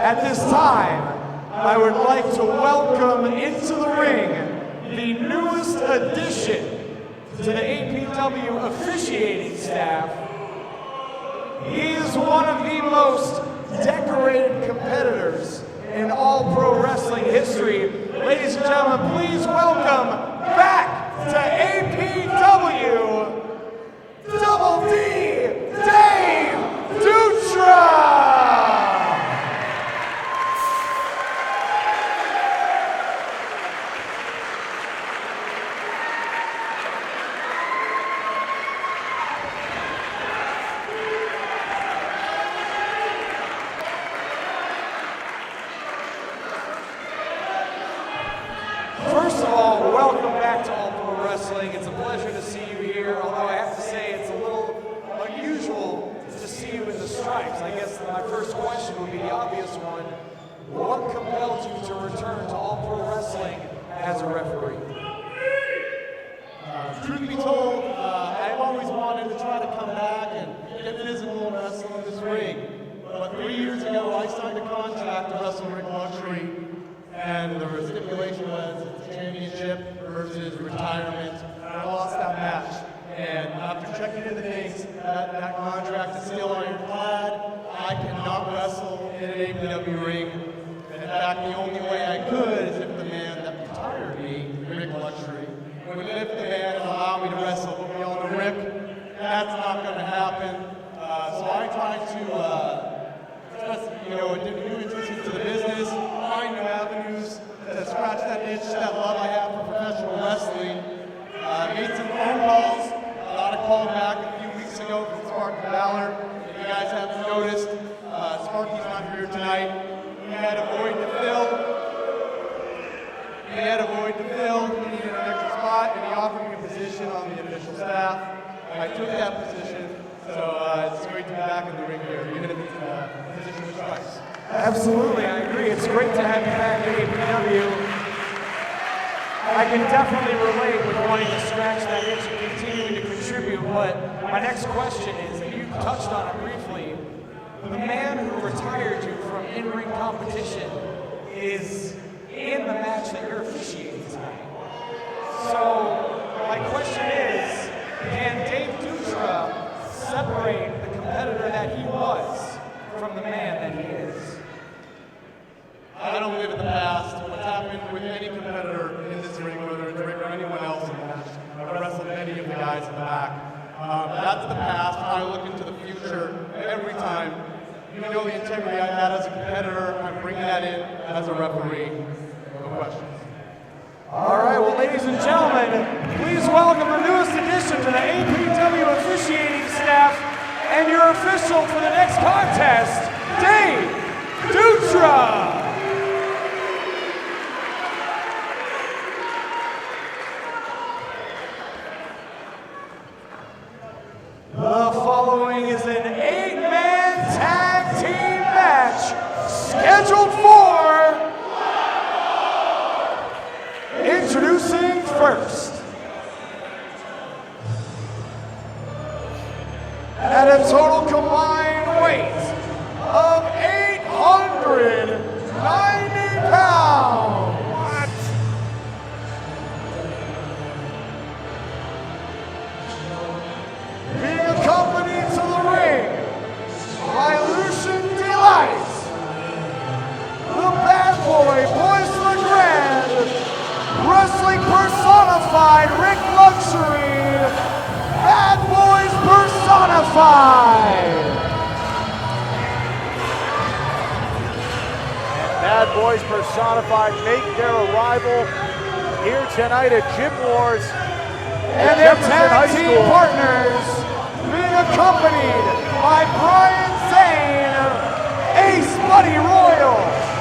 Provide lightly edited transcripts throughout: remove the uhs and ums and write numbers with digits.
At this time, I would like to welcome into the ring the newest addition to the APW officiating staff. He is one of the most decorated competitors in all pro wrestling history. Ladies and gentlemen, please welcome back to APW, Double D, Dave Dutra! First of all, welcome back to All Pro Wrestling. It's a pleasure to see you here, although I have to say it's a little unusual to see you in the stripes. I guess my first question would be the obvious one. What compelled you to return to All Pro Wrestling as a referee? Truth be told, I've always wanted to try to come back and get physical and wrestle in this ring. But 3 years ago, I signed a contract to wrestle Rick Luxury, and the stipulation was championship versus retirement. I lost that match. And after checking into things, that contract is still ironclad. I cannot wrestle in an APW ring. In fact, the only way I could is if the man that retired me, Rick Luxury, would lift the man and allow me to wrestle. But we all know Rick, that's not going to happen. So I tried to new entrances to the business, find new avenues to scratch that itch, that love I have for professional wrestling. Made some phone calls, got a call back a few weeks ago from Sparky Valor. If you guys haven't noticed, Sparky's not here tonight. He had a void to fill. He needed an extra spot, and he offered me a position on the official staff. I took that position, so it's great to be back in the ring here, even if it's a position of choice. Absolutely, I agree. It's great to have you back at APW. I can definitely relate with wanting to scratch that itch and continuing to contribute, but my next question is, and you touched on it briefly, the man who retired you from in-ring competition is in the match that you're officiating tonight. So, my question is, can Dave Dutra separate the competitor that he was from the man that he is? I don't live in the past. What's happened with any competitor in this ring, whether it's Rick or anyone else in the match, I've wrestled many of the guys in the back. That's the past. I look into the future every time. You know the integrity I had as a competitor. I'm bringing that in as a referee. No questions. All right, well, ladies and gentlemen, please welcome the newest addition to the APW officiating staff and your official for the next contest, Dave Dutra. The following is an 8-man tag team match scheduled for introducing first. At a total combined weight of 890 pounds. Being accompanied to the ring by Lucian D, the bad boy, Boyce LeGrade, wrestling personified, Rick Luxury, Bad Boys Personified. And Bad Boys Personified make their arrival here tonight at Gym Wars. And their tag team partners being accompanied by Brian Zane, Ace Buddy Royal,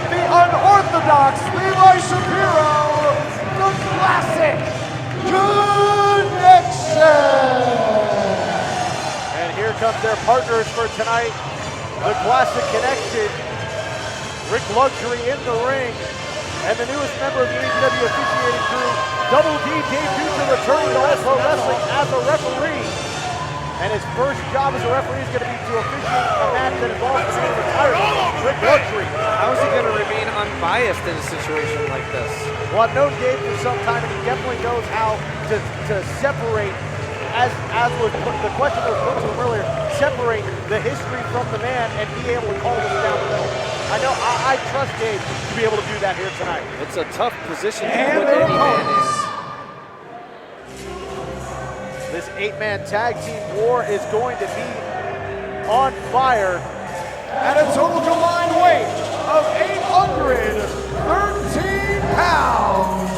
the unorthodox Levi Shapiro, the classic Connection. And here comes their partners for tonight, the Classic Connection, Rick Luxury in the ring, and the newest member of the APW officiating crew, Double D, Dave Dutra, returning to All Pro Wrestling as a referee. And his first job as a referee is going to be to officiate a match that involves the retired Rick Luxury. How is he going to remain unbiased in a situation like this? Well, I've known Dave for some time, and he definitely knows how to separate, as was put, the question that was put to him earlier, separate the history from the man and be able to call this down the middle. I know, I trust Dave to be able to do that here tonight. It's a tough position to And put their any man in. opponents. This 8-man tag team war is going to be on fire. At a total combined weight of 813 pounds.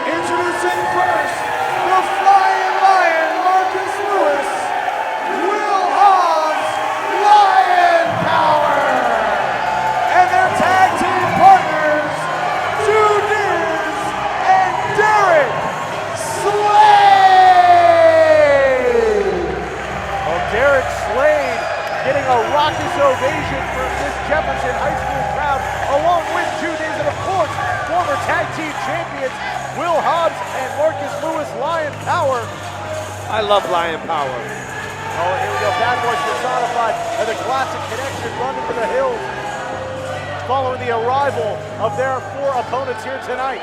Introducing first, the Flying Lion, Marcus Lewis, Will Hobbs, Lion Power, and their tag team partners, Ju-Dizz and Slade. Well, Slade getting a raucous ovation from this Jefferson High School crowd, along with Ju-Dizz and, of course, former tag team champions Will Hobbs and Marcus Lewis, Lion Power. I love Lion Power. Oh, here we go, Bad Boys Personified, and the classic connection running to the hills, following the arrival of their 4 opponents here tonight.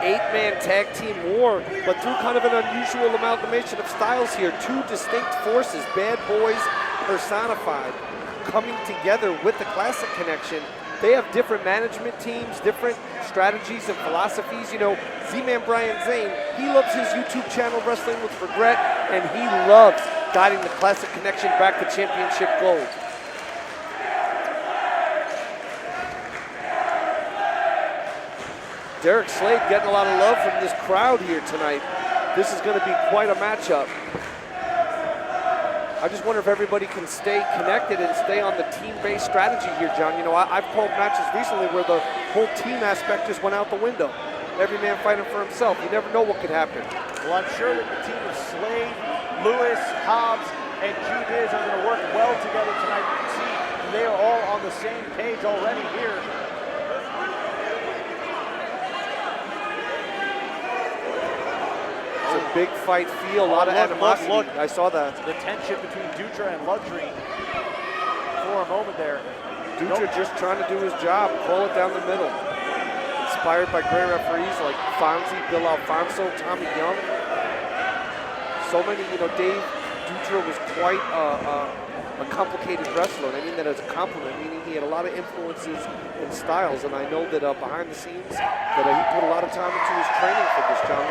8-man tag team war, but through kind of an unusual amalgamation of styles here. 2 distinct forces, Bad Boys Personified, coming together with the classic connection. They have different management teams, different strategies and philosophies. You know, Z-Man Brian Zane, he loves his YouTube channel, Wrestling with Regret, and he loves guiding the classic connection back to championship gold. Slade getting a lot of love from this crowd here tonight. This is going to be quite a matchup. I just wonder if everybody can stay connected and stay on the team-based strategy here, John. You know, I've called matches recently where the whole team aspect just went out the window. Every man fighting for himself. You never know what could happen. Well, I'm sure that the team of Slade, Lewis, Hobbs, and Ju-Dizz are going to work well together tonight. You can see they are all on the same page already here. It's a big fight feel, a lot of animosity. Look. I saw that. The tension between Dutra and Luxury for a moment there. Dutra just trying to do his job, call it down the middle. Inspired by great referees like Fonzie, Bill Alfonso, Tommy Young. So many, you know, Dave Dutra was quite a complicated wrestler. And I mean that as a compliment, meaning he had a lot of influences and styles. And I know that behind the scenes that he put a lot of time into his training for this, John.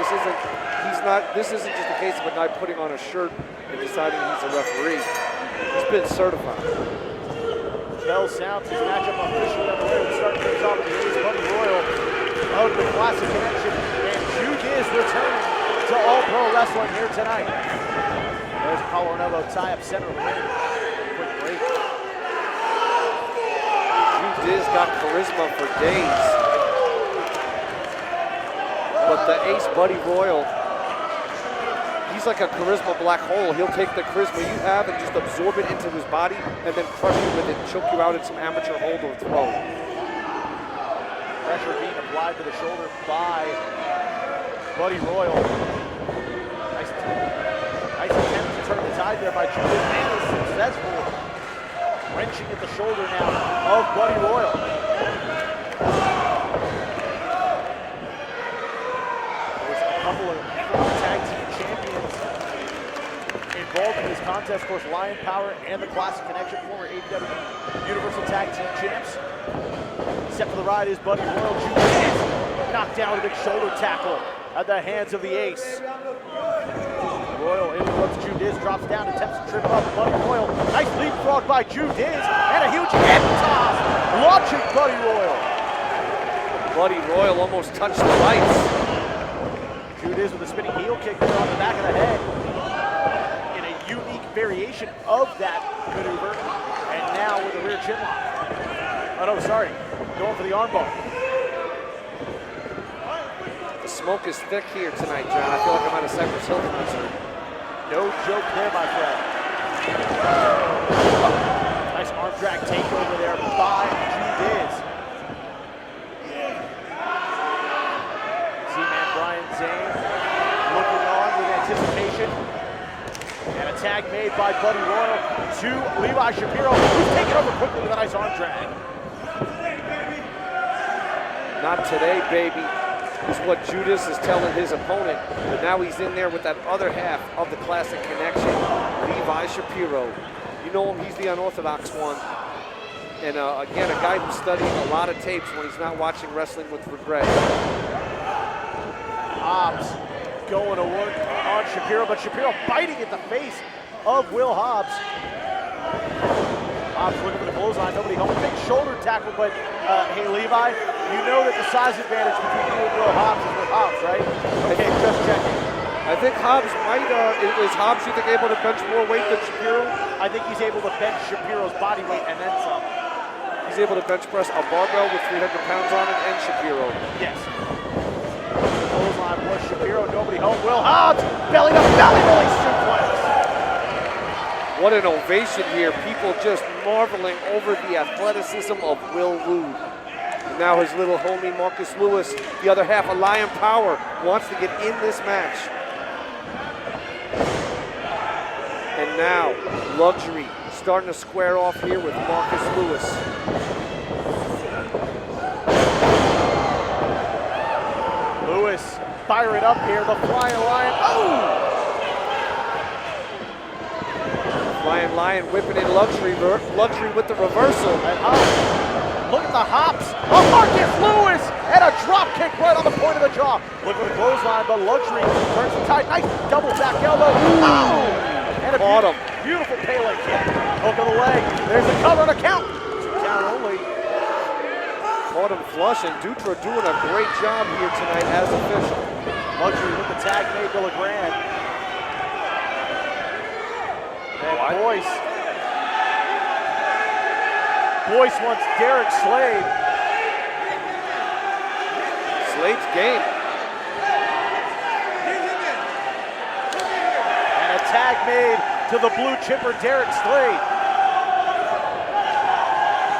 This isn't just a case of a guy putting on a shirt and deciding he's a referee. He's been certified. Bell sounds, his matchup officially underway. We'll start things off with the Buddy Royal of the Classic Connection, and Ju-Dizz returning to All Pro Wrestling here tonight. There's a collar and elbow tie up center of the ring. Quick break. Ju-Dizz got charisma for days. But the ace Buddy Royal, he's like a charisma black hole. He'll take the charisma you have and just absorb it into his body and then crush you with it and choke you out in some amateur hold or throw. Pressure being applied to the shoulder by Buddy Royal. Nice attempt to turn the tide there by Ju-Dizz, and is successful. Wrenching at the shoulder now of Buddy Royal. There's a couple of tag team champions involved in this contest. Of course, Lion Power and the Classic Connection, former APW Universal Tag Team champs. Set for the ride is Buddy Royal. Ju-Dizz knocked down with a big shoulder tackle at the hands of the ace. Royal interrupts Ju-Dizz, drops down, attempts to trip up Buddy Royal. Nice leapfrog by Ju-Dizz, and a huge head toss, launching Buddy Royal. Buddy Royal almost touched the lights. Ju-Dizz with a spinning heel kick there on the back of the head. In a unique variation of that maneuver, and now with a rear chin lock. Oh no, sorry, going for the armbar. The smoke is thick here tonight, John. I feel like I'm at a Cypress Hill concert. No joke there, my friend. Nice arm drag takeover there by Ju-Dizz. Z-Man Brian Zane looking on with anticipation. tag made by Buddy Royal to Levi Shapiro, who's taken over quickly with a nice arm drag. Not today, baby, is what Ju-Dizz is telling his opponent. But now he's in there with that other half of the classic connection, Levi Shapiro. You know him, he's the unorthodox one. And again, a guy who's studying a lot of tapes when he's not watching wrestling with regret. Hobbs going to work on Shapiro, but Shapiro biting at the face of Will Hobbs. Hobbs looking for the clothesline, nobody home. Big shoulder tackle, but hey, Levi, you know that the size advantage between you and Will Hobbs is with Hobbs, right? Okay, just checking. I think Hobbs might, is Hobbs, you think, able to bench more weight than Shapiro? I think he's able to bench Shapiro's body weight and then some. He's able to bench press a barbell with 300 pounds on it and Shapiro. Yes. Clothesline was Shapiro, nobody home. Will Hobbs, belly to belly rolling suplex. What an ovation here. People just marveling over the athleticism of Will Rude. And now his little homie Marcus Lewis, the other half of Lion Power, wants to get in this match. And now, Luxury starting to square off here with Marcus Lewis. Lewis, fire it up here, the Flying Lion. Oh! Flying Lion whipping in Luxury with the reversal. And look at the hops of Marcus Lewis, and a drop kick right on the point of the jaw. Look at the clothesline, but Luxury turns the tide. Nice double back elbow. Oh! And a beautiful Pele kick. Hook of the leg. There's the cover and a count. 2 count only. Caught him flush, and Dutra doing a great job here tonight as official. Luxury with the tag made to LeGrade. And Boyce. Boyce wants Derek Slade. Slade's game. And a tag made to the blue chipper, Derek Slade.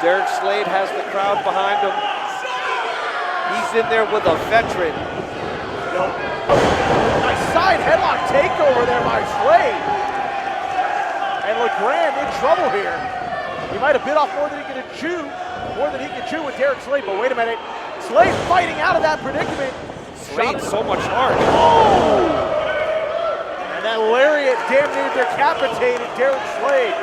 Derek Slade has the crowd behind him. He's in there with a veteran. Nice side headlock takeover there by Slade. And LeGrade in trouble here. He might have bit off more than he could chew, with Derek Slade, but wait a minute. Slade fighting out of that predicament. Slade so much heart. Oh! And that lariat damn near decapitated Derek Slade.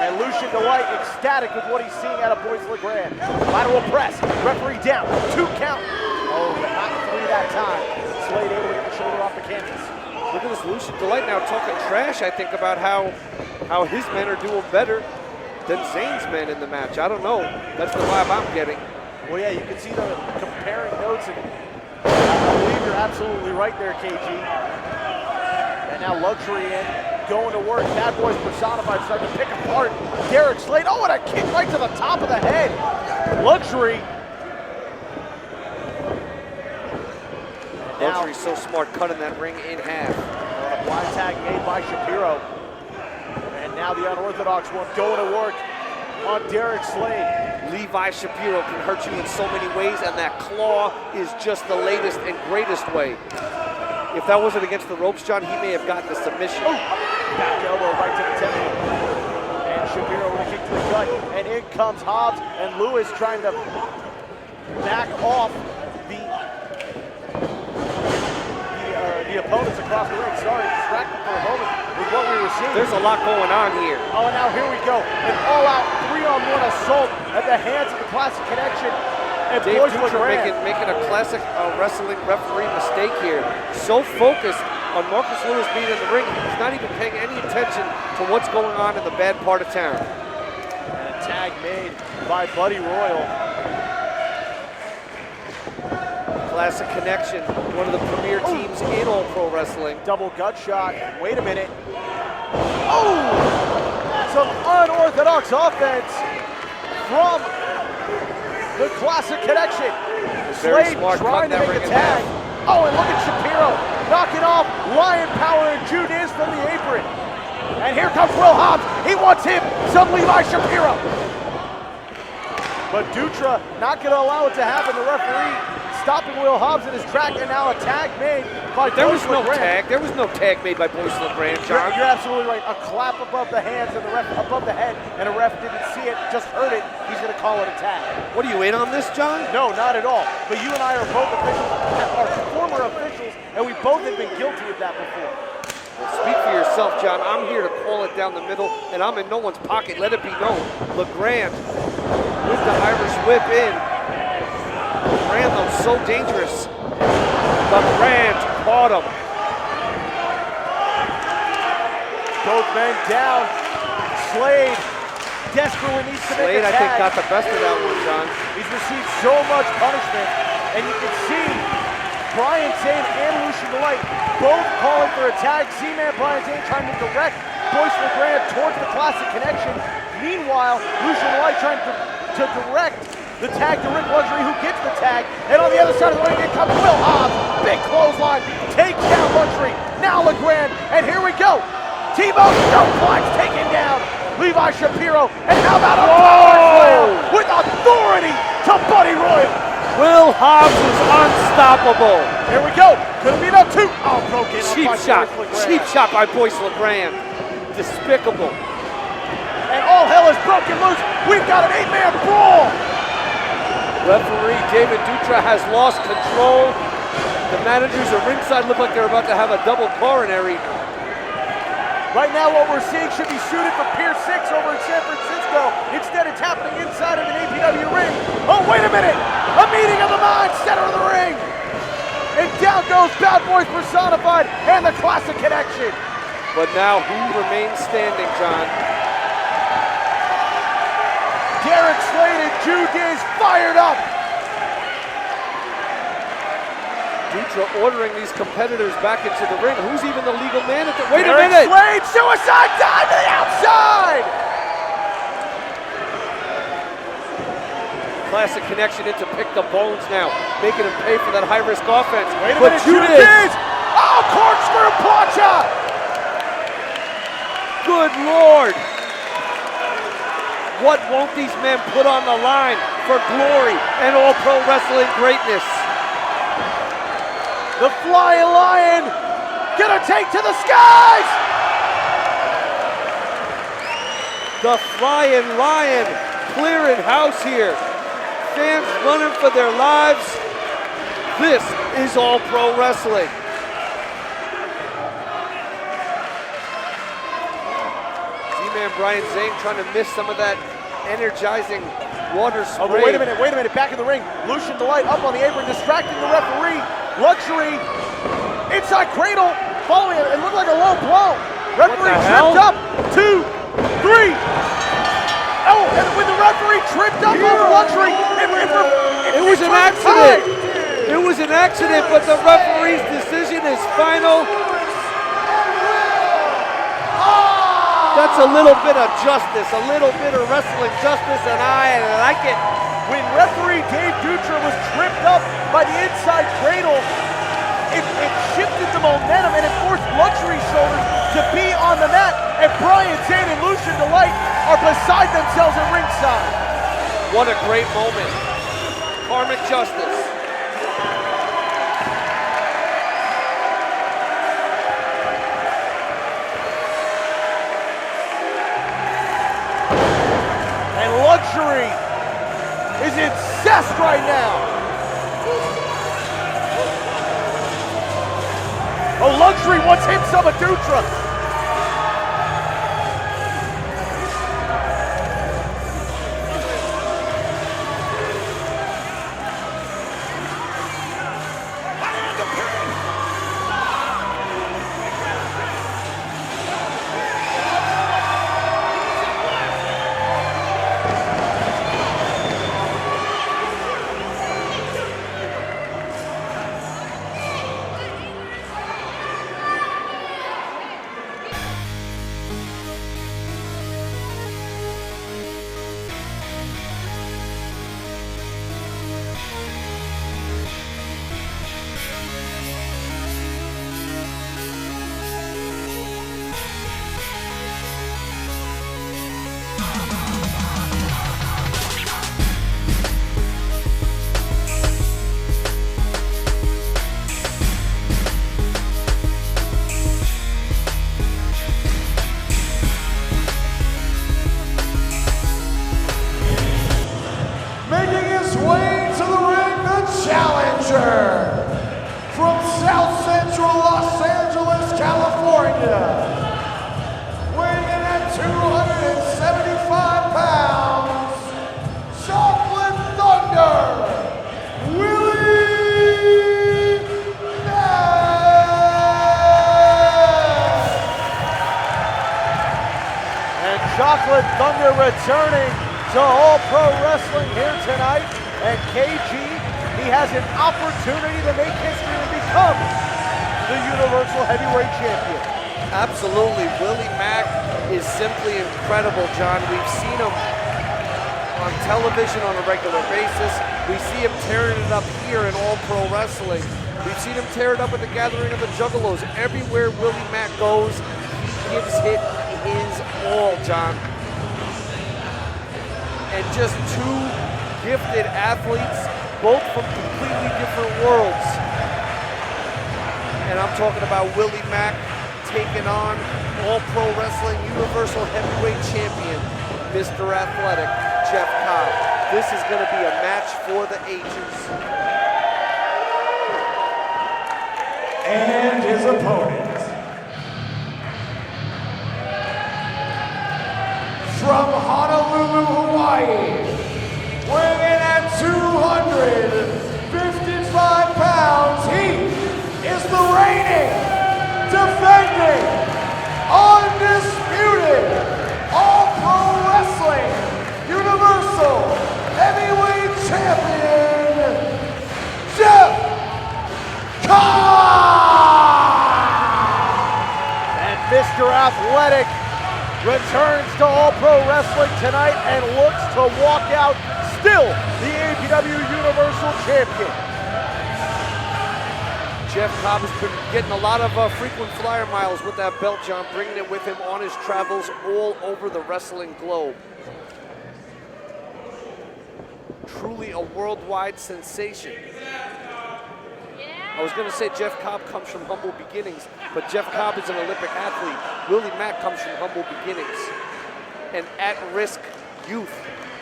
And Lucian D ecstatic with what he's seeing out of Boyce LeGrade. Lateral press, referee down, 2 count. Oh, but not 3 that time. Slade able to get the shoulder off the canvas. Look at this Lucian D now talking trash, I think, about how his men are doing better than Zane's men in the match. I don't know. That's the vibe I'm getting. Well, yeah, you can see the comparing notes, and I believe you're absolutely right there, KG. And now Luxury in, going to work. Bad Boys Personified starting to pick apart Derek Slade. Oh, and a kick right to the top of the head. Luxury. Luxury's so smart, cutting that ring in half. A blind tag made by Shapiro. And now the unorthodox one going to work on Derek Slade. Levi Shapiro can hurt you in so many ways, and that claw is just the latest and greatest way. If that wasn't against the ropes, John, he may have gotten the submission. Oh, back elbow right to the temple. And Shapiro with a kick to the gut. And in comes Hobbs and Lewis trying to back off the opponents across the ring. Sorry, distracted for a moment with what we were seeing. There's a lot going on here. Oh, and now here we go. An all-out 3-on-1 assault at the hands of the Classic Connection. And Dave Boyce Dutra making a classic wrestling referee mistake here. So focused on Marcus Lewis being in the ring, he's not even paying any attention to what's going on in the bad part of town. And a tag made by Buddy Royal. Classic Connection, one of the premier teams in all pro wrestling. Double gut shot. Wait a minute. Oh! Some unorthodox offense from the Classic Connection. Slade trying to make a tag. Oh, and look at Shapiro knocking off Lion Power and Ju-Dizz from the apron. And here comes Will Hobbs. He wants him some Levi Shapiro. But Dutra not going to allow it to happen. The referee stopping Will Hobbs in his track, and now a tag made by There was Boyce no LeGrade. tag. There was no tag made by Boyce LeGrade, John. You're absolutely right. A clap above the hands and the ref above the head, and a ref didn't see it, just heard it. He's going to call it a tag. What, are you in on this, John? No, not at all. But you and I are both officials, are former officials, and we both have been guilty of that before. Well, speak for yourself, John. I'm here to call it down the middle, and I'm in no one's pocket. Let it be known. LeGrade with the Irish whip in. LeGrade, though, so dangerous. LeGrade caught him. Both men down. Slade desperately needs to make Slade, a tag. I think, got the best of that one, John. He's received so much punishment, and you can see Brian Zane and Lucian D both calling for a tag. Z-Man Brian Zane trying to direct Boyce LeGrade towards the classic connection. Meanwhile, Lucian D trying to direct the tag to Rick Luxury, who gets the tag. And on the other side of the ring, here comes Will Hobbs. Big clothesline, takes down Luxury. Now LeGrade, and here we go. T-Bone Suplex taken down Levi Shapiro. And how about a power slam with authority to Buddy Royal. Will Hobbs is unstoppable. Here we go. Could it be enough two? Oh, broken. Cheap shot by Boyce LeGrade. Despicable. And all hell is broken loose. We've got an 8-man brawl. Referee David Dutra has lost control. The managers at ringside look like they're about to have a double coronary. Right now what we're seeing should be suited for Pier 6 over in San Francisco. Instead it's happening inside of an APW ring. Oh, wait a minute! A meeting of the minds, center of the ring! And down goes Bad Boys Personified and the classic connection. But now who remains standing, John? Derek Slade and Ju-Dizz fired up. Dutra ordering these competitors back into the ring. Who's even the legal man at the... Wait a Derek minute! Slade, suicide dive to the outside. Classic connection into pick the bones now, making him pay for that high-risk offense. Wait a But minute, Ju-Dizz, Ju-Dizz. Oh, corkscrew plancha. good Lord! What won't these men put on the line for glory and all pro wrestling greatness? The Flying Lion gonna take to the skies. The Flying Lion clearing house here. Fans running for their lives. This is all pro wrestling. Z-Man Brian Zane trying to miss some of that energizing water spray. Oh, but wait a minute, back in the ring. Lucian D up on the apron, distracting the referee. Luxury, inside cradle, following it. It looked like a low blow. Referee tripped up, 2, 3. Oh, and when the referee tripped up over Luxury, It was an accident. It was an accident, but the referee's decision is final. That's a little bit of justice, a little bit of wrestling justice, and I like it. When referee Dave Dutra was tripped up by the inside cradle, it shifted the momentum and it forced Luxury's shoulders to be on the mat, and Brian Zane and Lucian D are beside themselves at ringside. What a great moment. Karmic justice. And Luxury is incensed right now. Oh, Luxury wants him some of Dutra. Chocolate Thunder returning to All Pro Wrestling here tonight. And KG, he has an opportunity to make history and become the Universal Heavyweight Champion. Absolutely. Willie Mack is simply incredible, John. We've seen him on television on a regular basis. We see him tearing it up here in All Pro Wrestling. We've seen him tear it up at the Gathering of the Juggalos. Everywhere Willie Mack goes, he gives it his all, John. And just two gifted athletes, both from completely different worlds. And I'm talking about Willie Mack taking on All Pro Wrestling Universal Heavyweight Champion, Mr. Athletic, Jeff Cobb. This is going to be a match for the ages. And his opponent, from Honolulu, Hawaii, weighing in at 255 pounds, he is the reigning, defending, undisputed All Pro Wrestling Universal Heavyweight Champion, Jeff Cobb! And Mr. Athletic returns to All Pro Wrestling tonight and looks to walk out still the APW Universal Champion. Jeff Cobb has been getting a lot of frequent flyer miles with that belt, John, bringing it with him on his travels all over the wrestling globe. Truly a worldwide sensation. I was going to say Jeff Cobb comes from humble beginnings, but Jeff Cobb is an Olympic athlete. Willie Mack comes from humble beginnings. An at-risk youth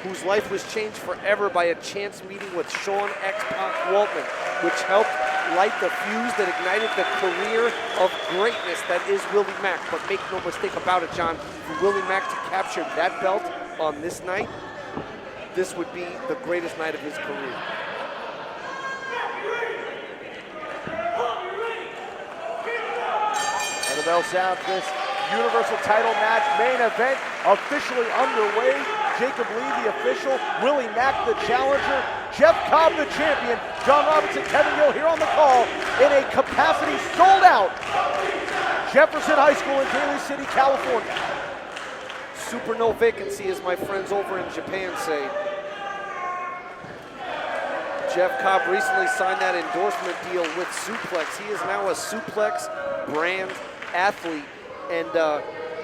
whose life was changed forever by a chance meeting with Sean X-Pac Waltman, which helped light the fuse that ignited the career of greatness that is Willie Mack. But make no mistake about it, John, for Willie Mack to capture that belt on this night, this would be the greatest night of his career. And the bell sounds. This Universal title match main event officially underway. Jacob Lee, the official, Willie Mack, the challenger, Jeff Cobb, the champion, John Robertson, Kevin Gill here on the call in a capacity sold out Jefferson High School in Daly City, California. Super no vacancy, as my friends over in Japan say. Jeff Cobb recently signed that endorsement deal with Suplex. He is now a Suplex brand athlete. And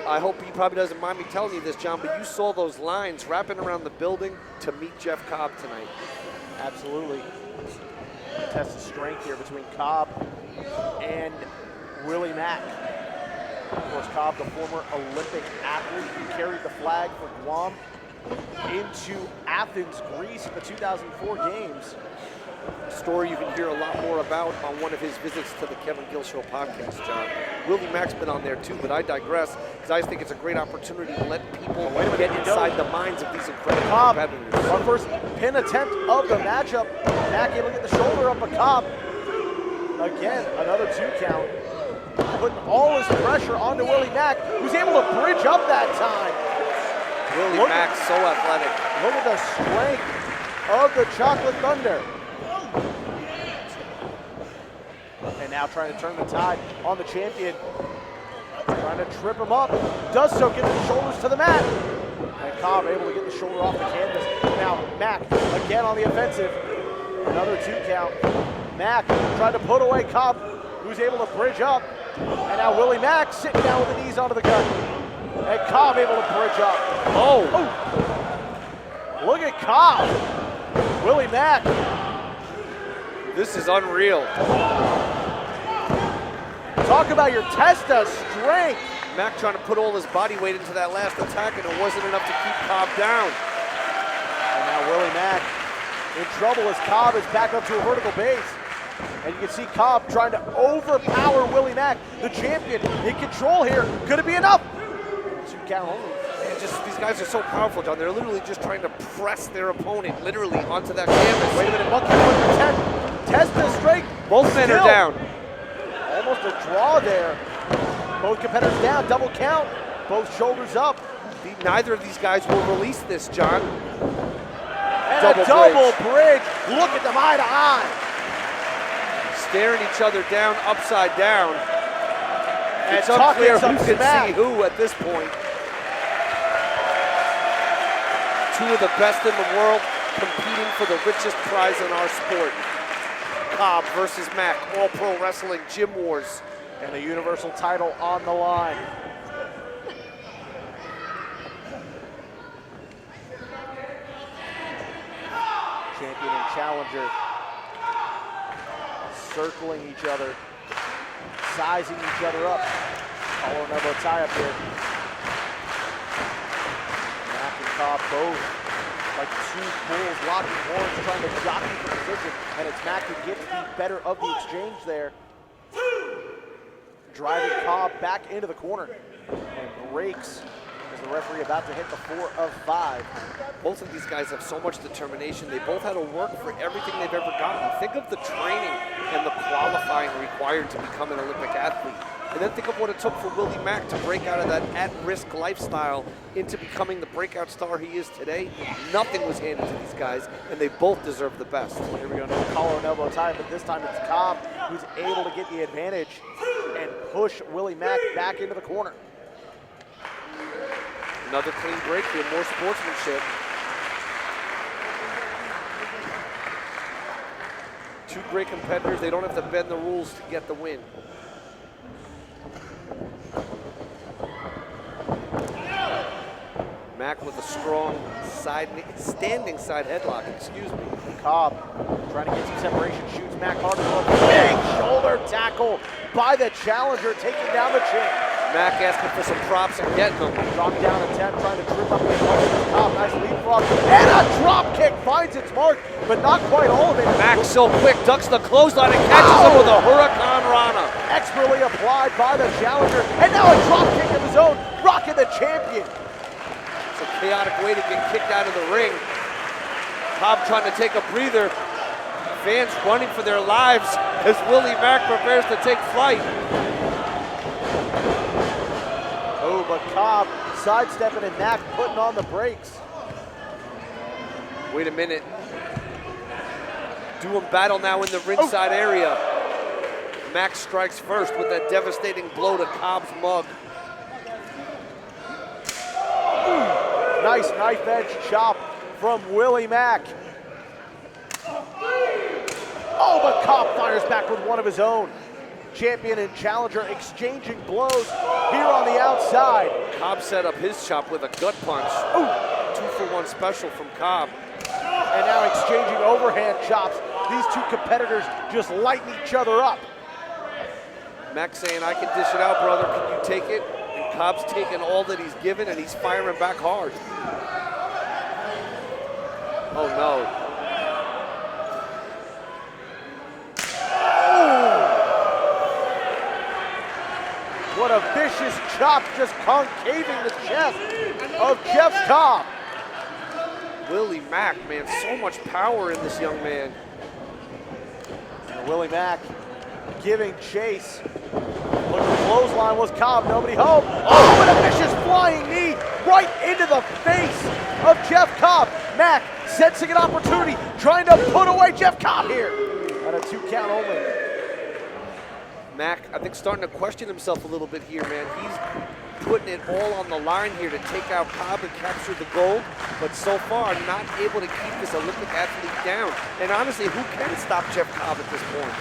I hope he probably doesn't mind me telling you this, John, but you saw those lines wrapping around the building to meet Jeff Cobb tonight. Absolutely. Test of strength here between Cobb and Willie Mack. Of course, Cobb, the former Olympic athlete who carried the flag for Guam into Athens, Greece in the 2004 games. Story you can hear a lot more about on one of his visits to the Kevin Gill Show podcast, John. Willie Mack's been on there too, but I digress because I think it's a great opportunity to let people get inside the minds of these incredible competitors. Our first pin attempt of the matchup. Mack able to get the shoulder up of Cobb. Again, another 2 count. Putting all his pressure onto Willie Mack, who's able to bridge up that time. Willie Mack's so athletic. Look at the strength of the Chocolate Thunder. And now trying to turn the tide on the champion. Trying to trip him up. Does so, getting the shoulders to the mat. And Cobb able to get the shoulder off the canvas. Now Mack again on the offensive. Another 2 count. Mack trying to put away Cobb, who's able to bridge up. And now Willie Mack sitting down with the knees onto the gut. And Cobb able to bridge up. Oh! Look at Cobb. Willie Mack. This is unreal. Talk about your test of strength. Mack trying to put all his body weight into that last attack, and it wasn't enough to keep Cobb down. And now Willie Mack in trouble as Cobb is back up to a vertical base. And you can see Cobb trying to overpower Willie Mack, the champion, in control here. Could it be enough? 2 count only. And just these guys are so powerful, John. They're literally just trying to press their opponent literally onto that canvas. Wait a minute, Monkey with the 10. Test the strength. Both men are down. Almost a draw there. Both competitors down, double count. Both shoulders up. Neither of these guys will release this, John. And a double bridge. Look at them eye to eye. Staring each other down, upside down. And it's unclear who can smack. see who at this point. Two of the best in the world competing for the richest prize in our sport. Cobb versus Mack, All Pro Wrestling Gym Wars. And the Universal title on the line. Champion and challenger circling each other, sizing each other up. Collar and elbow tie up here. Mack and Cobb both like two bulls locking horns, trying to jockey for position, and it's Mack who gets the better of the exchange there. Driving Cobb back into the corner and breaks as the referee about to hit the 4 of 5. Both of these guys have so much determination. They both had to work for everything they've ever gotten. Think of the training and the qualifying required to become an Olympic athlete. And then think of what it took for Willie Mack to break out of that at-risk lifestyle into becoming the breakout star he is today. Nothing was handed to these guys, and they both deserve the best. Well, here we go, no collar and elbow tie, but this time it's Cobb who's able to get the advantage and push Willie Mack back into the corner. Another clean break here, more sportsmanship. Two great competitors. They don't have to bend the rules to get the win. Mack with a strong standing side headlock, excuse me. Cobb trying to get some separation, shoots Mack hard. Big shoulder tackle by the challenger, taking down the chin. Mack asking for some props and getting them. Dropped down a 10, trying to trip up the opponent. Cobb, nice leapfrog. And a drop kick finds its mark, but not quite all of it. Mack so quick, ducks the clothesline and catches him with a Hurricane Rana. Expertly applied by the challenger. And now a drop kick of his own, rocking the champion. It's a chaotic way to get kicked out of the ring. Cobb trying to take a breather. Fans running for their lives as Willie Mack prepares to take flight. Oh, but Cobb sidestepping and Mack putting on the brakes. Wait a minute. Doing battle now in the ringside area. Mack strikes first with that devastating blow to Cobb's mug. Nice knife edge chop from Willie Mack. Oh, but Cobb fires back with one of his own. Champion and challenger exchanging blows here on the outside. Cobb set up his chop with a gut punch. Ooh. 2-for-1 special from Cobb. And now exchanging overhand chops. These two competitors just lighting each other up. Mack saying, I can dish it out, brother. Can you take it? And Cobb's taking all that he's given, and he's firing back hard. Oh, no. What a vicious chop, just concaving the chest of Jeff Cobb. Willie Mack, man, so much power in this young man. And Willie Mack giving chase. Look, the clothesline was Cobb, nobody home. Oh, and a vicious flying knee right into the face of Jeff Cobb. Mack sensing an opportunity, trying to put away Jeff Cobb here. And a 2 count only. Mack, I think, starting to question himself a little bit here, man. He's putting it all on the line here to take out Cobb and capture the gold, but so far not able to keep this Olympic athlete down. And honestly, who can stop Jeff Cobb at this point?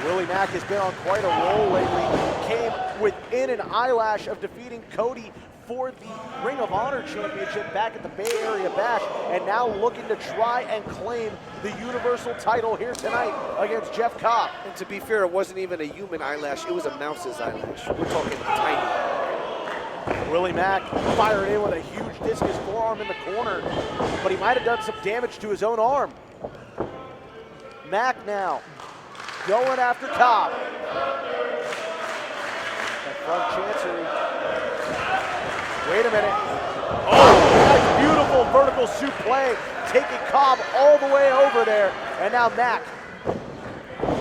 Willie Mack has been on quite a roll lately. Came within an eyelash of defeating Cody for the Ring of Honor Championship back at the Bay Area Bash, and now looking to try and claim the Universal title here tonight against Jeff Cobb. And to be fair, it wasn't even a human eyelash, it was a mouse's eyelash. We're talking tiny. Willie Mack fired in with a huge discus forearm in the corner, but he might have done some damage to his own arm. Mack now going after Cobb. That front chancery. Wait a minute. Oh, nice, beautiful vertical suplex, taking Cobb all the way over there. And now Mack,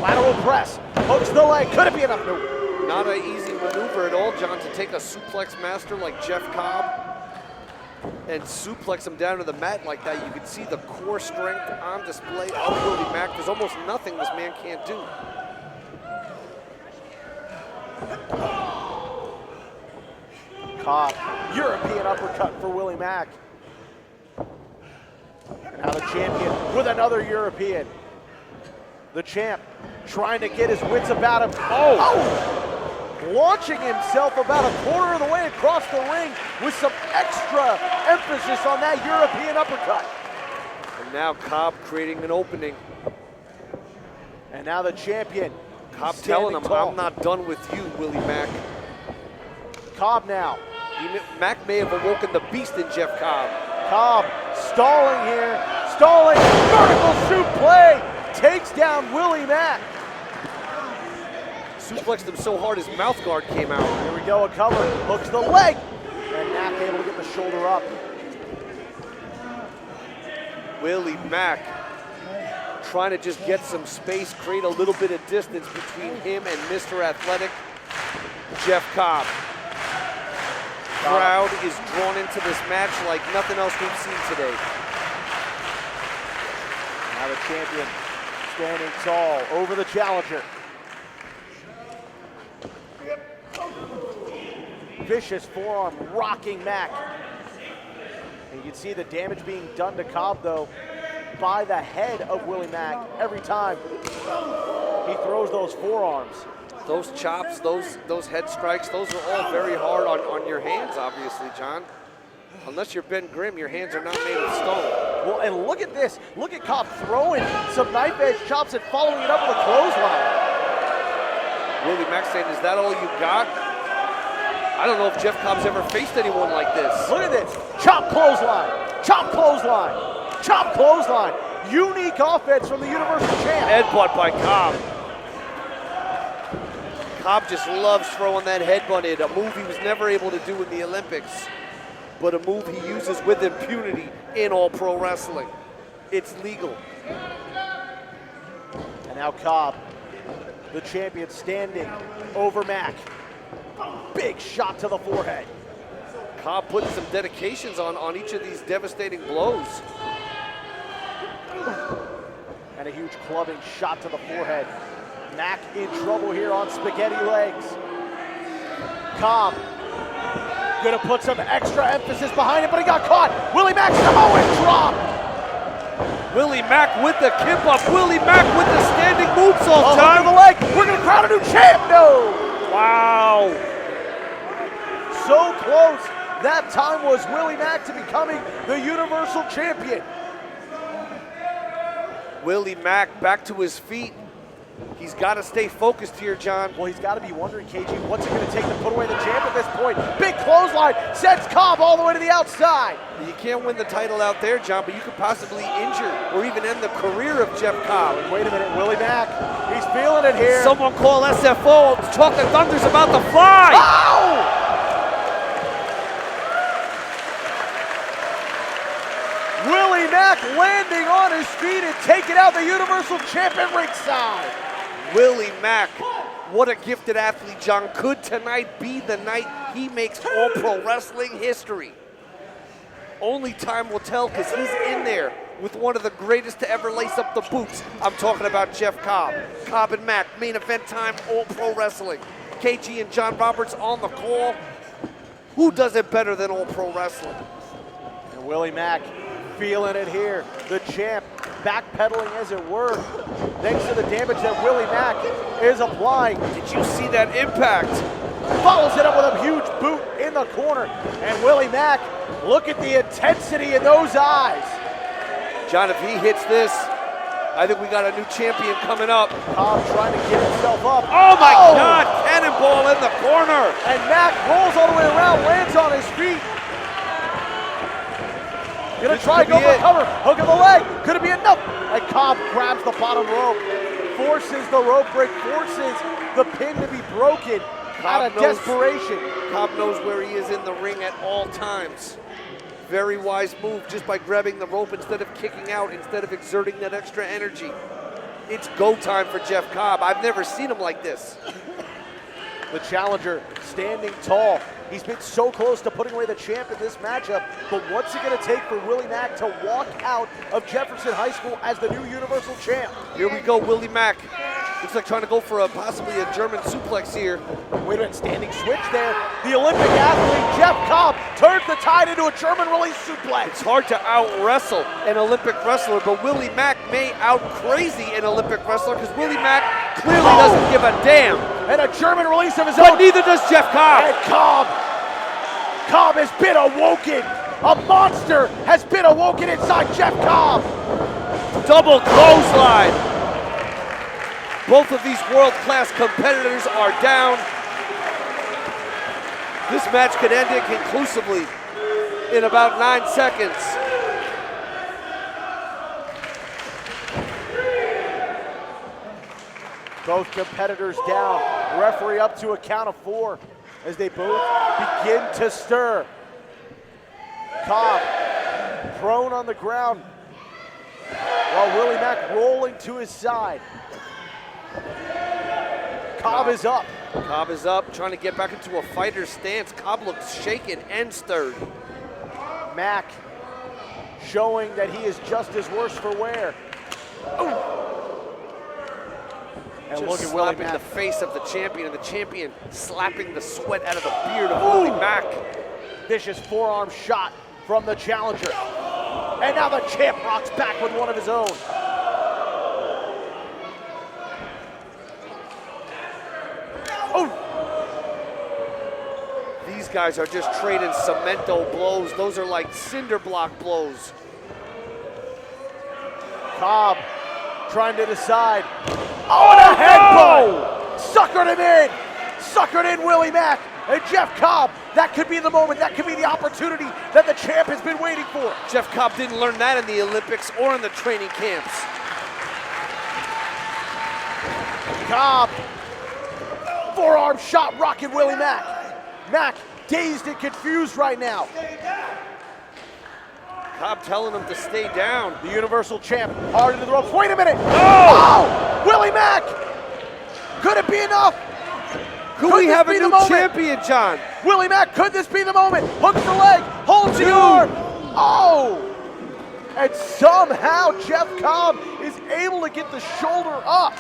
lateral press, hooks the leg. Could it be enough? No. Not an easy maneuver at all, John, to take a suplex master like Jeff Cobb and suplex him down to the mat like that. You can see the core strength on display of Willie Mack. There's almost nothing this man can't do. Cobb, European uppercut for Willie Mack. And now the champion with another European. The champ trying to get his wits about him. Launching himself about a quarter of the way across the ring with some extra emphasis on that European uppercut. And now Cobb creating an opening. And now the champion. Cobb telling him, I'm not done with you, Willie Mack. Cobb now. Mack may have awoken the beast in Jeff Cobb. Cobb stalling here, stalling, vertical shoot play, takes down Willie Mack. Suplexed him so hard his mouth guard came out. Here we go, a cover, hooks the leg, and Mack able to get the shoulder up. Willie Mack trying to just get some space, create a little bit of distance between him and Mr. Athletic, Jeff Cobb. Crowd is drawn into this match like nothing else we've seen today. Now the champion standing tall over the challenger. Vicious forearm rocking Mack. And you can see the damage being done to Cobb though by the head of Willie Mack every time he throws those forearms. Those chops, those head strikes, those are all very hard on your hands, obviously, John. Unless you're Ben Grimm, your hands are not made of stone. Well, and look at this. Look at Cobb throwing some knife edge chops and following it up with a clothesline. Willie Mack saying, is that all you got? I don't know if Jeff Cobb's ever faced anyone like this. Look at this. Chop clothesline. Chop clothesline. Chop clothesline. Unique offense from the Universal Champ. Headbutt by Cobb. Cobb just loves throwing that headbutt in, a move he was never able to do in the Olympics, but a move he uses with impunity in All Pro Wrestling. It's legal. And now Cobb, the champion, standing over Mack. Big shot to the forehead. Cobb putting some dedications on each of these devastating blows. And a huge clubbing shot to the forehead. Mack in trouble here on spaghetti legs. Cobb gonna put some extra emphasis behind it, but he got caught. Willie Mack Samoan drop. Willie Mack with the kip up. Willie Mack with the standing moonsault. Time the leg. We're gonna crown a new champ. No. Wow. So close. That time was Willie Mack to becoming the Universal Champion. Willie Mack back to his feet. He's got to stay focused here, John. Well, he's got to be wondering, KG, what's it going to take to put away the champ at this point? Big clothesline sends Cobb all the way to the outside. You can't win the title out there, John, but you could possibly injure or even end the career of Jeff Cobb. Wait a minute, Willie Mack, he's feeling it here. Someone call SFO. Chocolate Thunder's about to fly. Ow! Willie Mack landing on his feet and taking out the Universal Champ at ringside. Willie Mack, what a gifted athlete, John. Could tonight be the night he makes All Pro Wrestling history? Only time will tell, because he's in there with one of the greatest to ever lace up the boots. I'm talking about Jeff Cobb. Cobb and Mack, main event time, All Pro Wrestling. KG and John Roberts on the call. Who does it better than All Pro Wrestling? And Willie Mack feeling it here. The champ backpedaling, as it were, thanks to the damage that Willie Mack is applying. Did you see that impact? Follows it up with a huge boot in the corner. And Willie Mack, look at the intensity in those eyes. John, if he hits this, I think we got a new champion coming up. Cobb trying to get himself up. Oh my God, cannonball in the corner. And Mack rolls all the way around, lands on his feet. Gonna try, go for a cover, hook of the leg. Could it be enough? And Cobb grabs the bottom rope, forces the rope break, forces the pin to be broken out of desperation. Cobb knows where he is in the ring at all times. Very wise move, just by grabbing the rope instead of kicking out, instead of exerting that extra energy. It's go time for Jeff Cobb. I've never seen him like this. The challenger standing tall. He's been so close to putting away the champ in this matchup, but what's it going to take for Willie Mack to walk out of Jefferson High School as the new Universal Champ? Here we go, Willie Mack. Looks like trying to go for possibly a German suplex here. Wait a minute, standing switch there. The Olympic athlete, Jeff Cobb, turns the tide into a German release suplex. It's hard to out-wrestle an Olympic wrestler, but Willie Mack may out-crazy an Olympic wrestler because Willie Mack clearly doesn't give a damn. And a German release of his But own. neither does Jeff Cobb. And Cobb has been awoken. A monster has been awoken inside Jeff Cobb. Double clothesline. Both of these world-class competitors are down. This match could end inconclusively in about 9 seconds. Both competitors down. Referee up to a count of 4 as they both begin to stir. Cobb prone on the ground while Willie Mack rolling to his side. Cobb is up. Cobb is up, trying to get back into a fighter's stance. Cobb looks shaken and stirred. Mack showing that he is just as worse for wear. Ooh. And Just look at Willie slapping Mack. the face of the champion, and the champion slapping the sweat out of the beard of Willie Mack. Vicious forearm shot from the challenger. And now the champ rocks back with one of his own. These guys are just trading cemento blows. Those are like cinder block blows. Cobb trying to decide. Oh, and a headbutt! Suckered him in! Suckered in Willie Mack. And Jeff Cobb, that could be the moment, that could be the opportunity that the champ has been waiting for. Jeff Cobb didn't learn that in the Olympics or in the training camps. Cobb, forearm shot rocking Willie Mack. Mack dazed and confused right now. Cobb telling him to stay down. The Universal Champ hard into the ropes. Wait a minute! Oh! Willie Mack! Could it be enough? Could we have a new champion, John? Willie Mack, could this be the moment? Hooks the leg, holds the arm. Oh! And somehow Jeff Cobb is able to get the shoulder up.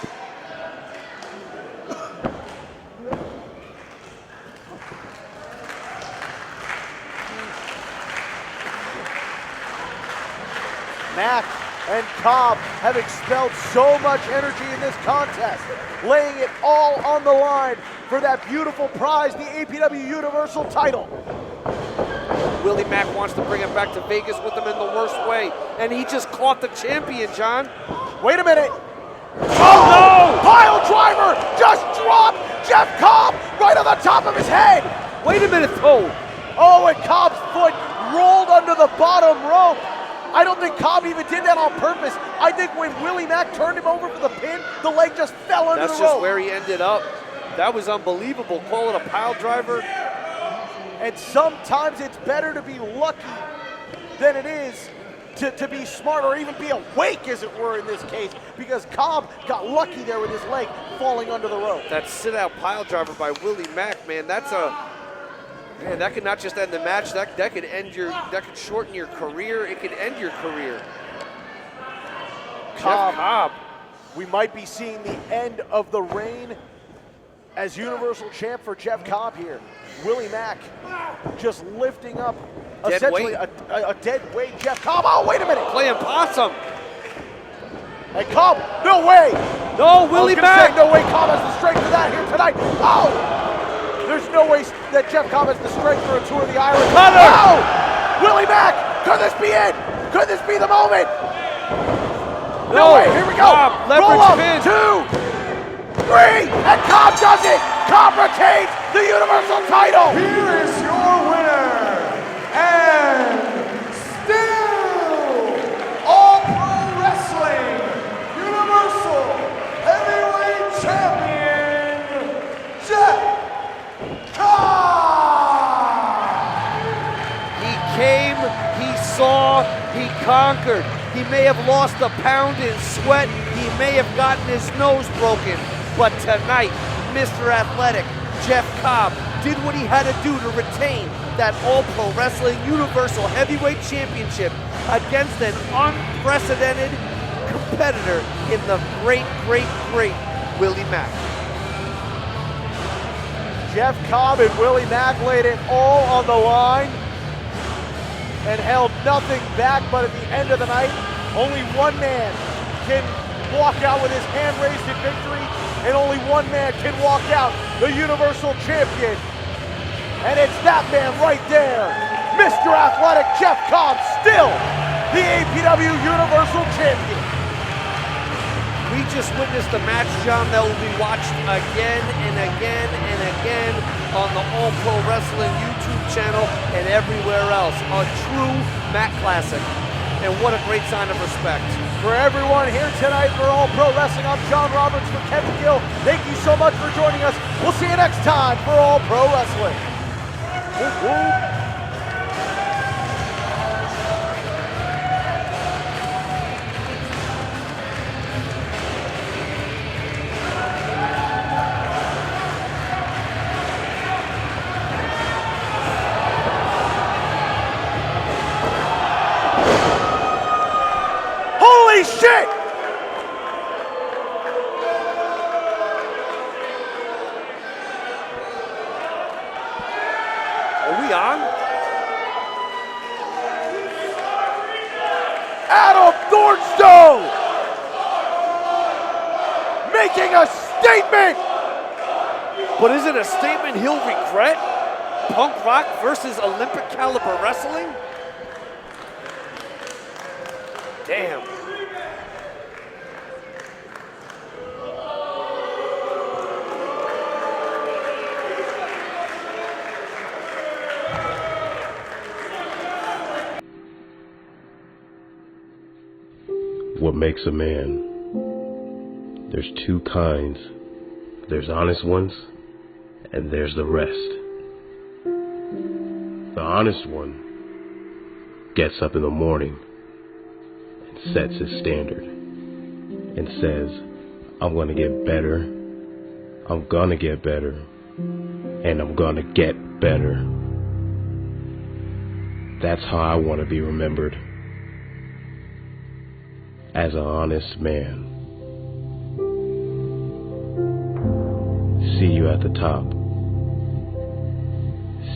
Mack and Cobb have expelled so much energy in this contest, laying it all on the line for that beautiful prize, the APW Universal title. Willie Mack wants to bring it back to Vegas with him in the worst way, and he just caught the champion, John. Wait a minute. Oh no! Pile driver just dropped Jeff Cobb right on the top of his head. Wait a minute, though. Oh, and Cobb's foot rolled under the bottom rope. I don't think Cobb even did that on purpose. I think when Willie Mack turned him over for the pin, the leg just fell under the rope. That's just where he ended up. That was unbelievable. Call it a pile driver. And sometimes it's better to be lucky than it is to be smart or even be awake, as it were, in this case, because Cobb got lucky there with his leg falling under the rope. That sit-out pile driver by Willie Mack, man, man, that could not just end the match, that could end that could shorten your career, it could end your career. Cobb, we might be seeing the end of the reign as Universal Champ for Jeff Cobb here. Willie Mack just lifting up Dead essentially weight. a dead weight. Jeff Cobb, oh, wait a minute. Playing possum. And Cobb, no way. No, Willie Mack. No way Cobb has the strength for that here tonight. Oh, there's no way that Jeff Cobb has the strength for a tour of the island. Cutter. Oh, Willie Mack, could this be it? Could this be the moment? No way, here we go. Cobb, leverage roll up, pin. 2, 3, and Cobb does it. Cobb retains the Universal title. Here is your winner, and still All-Pro Wrestling Universal Heavyweight Champion, Jeff Cobb. He came, he saw, he conquered. He may have lost a pound in sweat, he may have gotten his nose broken, but tonight, Mr. Athletic, Jeff Cobb did what he had to do to retain that All-Pro Wrestling Universal Heavyweight Championship against an unprecedented competitor in the great Willie Mack. Jeff Cobb and Willie Mack laid it all on the line and held nothing back, but at the end of the night, only one man can walk out with his hand raised in victory, and only one man can walk out the Universal Champion. And it's that man right there, Mr. Athletic Jeff Cobb, still the APW Universal Champion. We just witnessed a match, John, that will be watched again and again and again on the All Pro Wrestling YouTube channel and everywhere else. A true Mack classic. And what a great sign of respect. For everyone here tonight for All Pro Wrestling, I'm John Roberts for Kevin Gill. Thank you so much for joining us. We'll see you next time for All Pro Wrestling. Whoop, whoop. Holy shit! Are we on? Adam Thornstone making a statement! But is it a statement he'll regret? Punk rock versus Olympic caliber wrestling? Damn. What makes a man? There's two kinds. There's honest ones, and there's the rest. The honest one gets up in the morning and sets his standard and says, I'm gonna get better, I'm gonna get better, and I'm gonna get better. That's how I want to be remembered. As an honest man. See you at the top.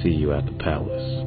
See you at the palace.